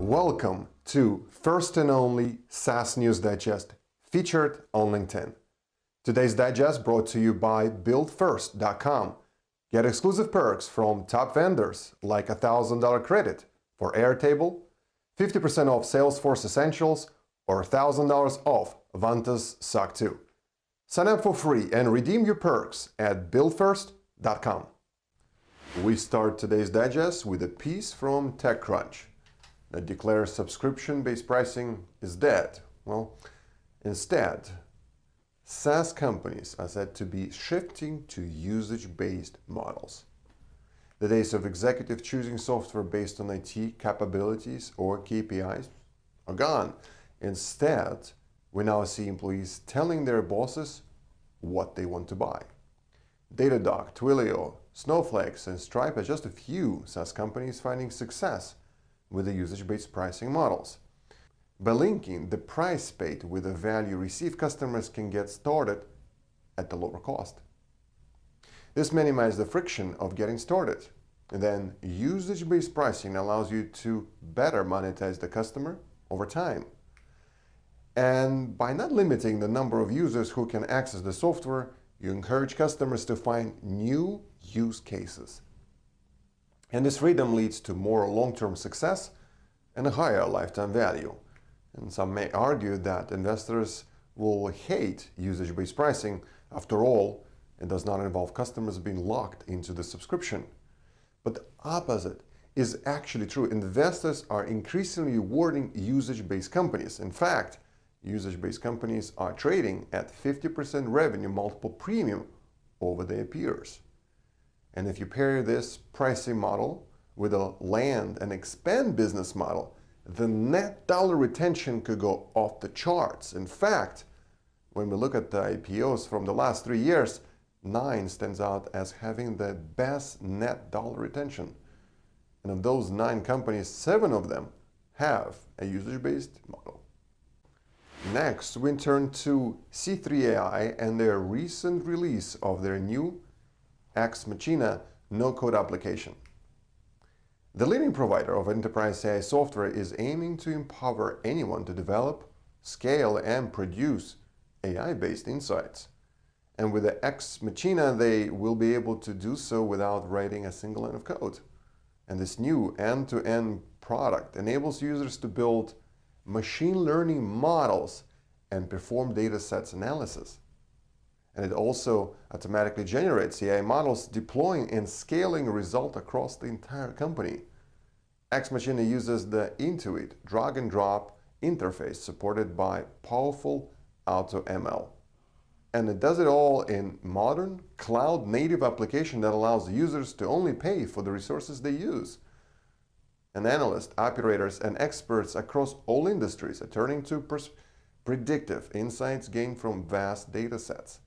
Welcome to first and only SaaS News Digest, featured on LinkedIn. Today's digest brought to you by BuildFirst.com. Get exclusive perks from top vendors like $1,000 credit for Airtable, 50% off Salesforce Essentials, or $1,000 off Vanta's SOC 2. Sign up for free and redeem your perks at BuildFirst.com. We start today's digest with a piece from TechCrunch that declares subscription-based pricing is dead. Well, instead, SaaS companies are said to be shifting to usage-based models. The days of executive choosing software based on IT capabilities or KPIs are gone. Instead, we now see employees telling their bosses what they want to buy. Datadog, Twilio, Snowflake, and Stripe are just a few SaaS companies finding success with the usage-based pricing models. By linking the price paid with the value received, customers can get started at the lower cost. This minimizes the friction of getting started. And then usage-based pricing allows you to better monetize the customer over time. And by not limiting the number of users who can access the software, you encourage customers to find new use cases. And this freedom leads to more long-term success and a higher lifetime value. And some may argue that investors will hate usage-based pricing. After all, it does not involve customers being locked into the subscription. But the opposite is actually true. Investors are increasingly rewarding usage-based companies. In fact, usage-based companies are trading at 50% revenue multiple premium over their peers. And if you pair this pricing model with a land and expand business model, the net dollar retention could go off the charts. In fact, when we look at the IPOs from the last 3 years, 9 stands out as having the best net dollar retention. And of those 9 companies, 7 of them have a usage-based model. Next, we turn to C3ai and their recent release of their new X Machina no-code application. The leading provider of enterprise AI software is aiming to empower anyone to develop, scale, and produce AI-based insights. And with the X Machina, they will be able to do so without writing a single line of code. And this new end-to-end product enables users to build machine learning models and perform data sets analysis. And it also automatically generates AI models, deploying and scaling a result across the entire company. X Machina uses the Intuit drag-and-drop interface supported by powerful AutoML. And it does it all in modern, cloud-native application that allows users to only pay for the resources they use. And analysts, operators, and experts across all industries are turning to predictive insights gained from vast data sets.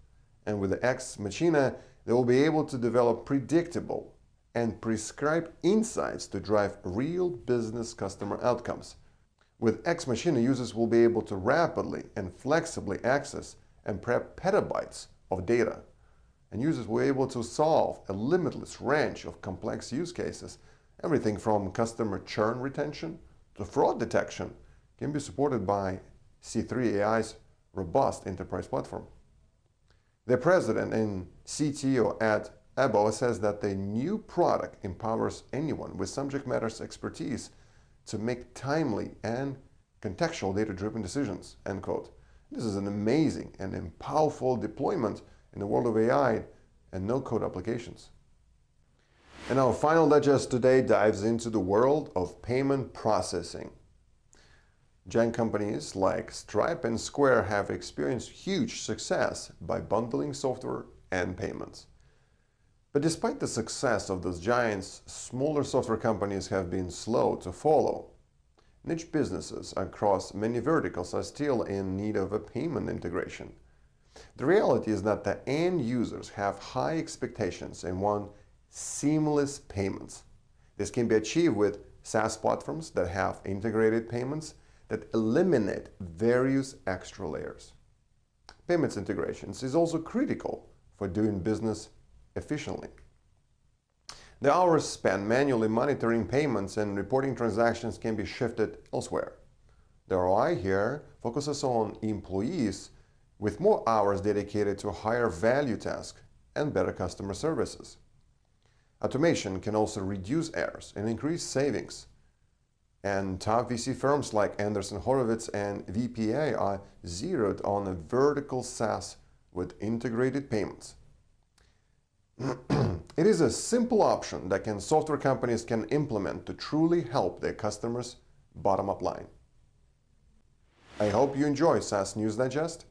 And with the X Machina, they will be able to develop predictable and prescribed insights to drive real business customer outcomes. With X Machina, users will be able to rapidly and flexibly access and prep petabytes of data. And users will be able to solve a limitless range of complex use cases. Everything from customer churn retention to fraud detection can be supported by C3ai's robust enterprise platform. The president and CTO at Airtable says that the new product empowers anyone with subject matter expertise to make timely and contextual data-driven decisions, end quote. This is an amazing and powerful deployment in the world of AI and no-code applications. And our final digest today dives into the world of payment processing. Giant companies like Stripe and Square have experienced huge success by bundling software and payments. But despite the success of those giants, smaller software companies have been slow to follow. Niche businesses across many verticals are still in need of a payment integration. The reality is that the end users have high expectations and want seamless payments. This can be achieved with SaaS platforms that have integrated payments that eliminate various extra layers. Payments integrations is also critical for doing business efficiently. The hours spent manually monitoring payments and reporting transactions can be shifted elsewhere. The ROI here focuses on employees with more hours dedicated to higher value tasks and better customer services. Automation can also reduce errors and increase savings. And top VC firms like Anderson Horowitz and VPA are zeroed on a vertical SaaS with integrated payments. It is a simple option that software companies can implement to truly help their customers' bottom-up line. I hope you enjoy SaaS News Digest.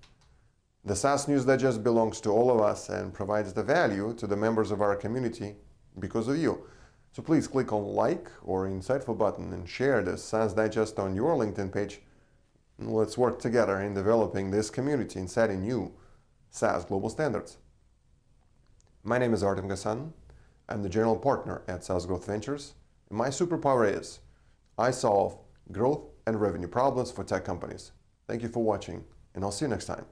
The SaaS News Digest belongs to all of us and provides the value to the members of our community because of you. So please click on like or insightful button and share the SaaS Digest on your LinkedIn page. And let's work together in developing this community and setting new SaaS global standards. My name is Artem Gasan. I'm the general partner at SaaS Growth Ventures. And my superpower is I solve growth and revenue problems for tech companies. Thank you for watching, and I'll see you next time.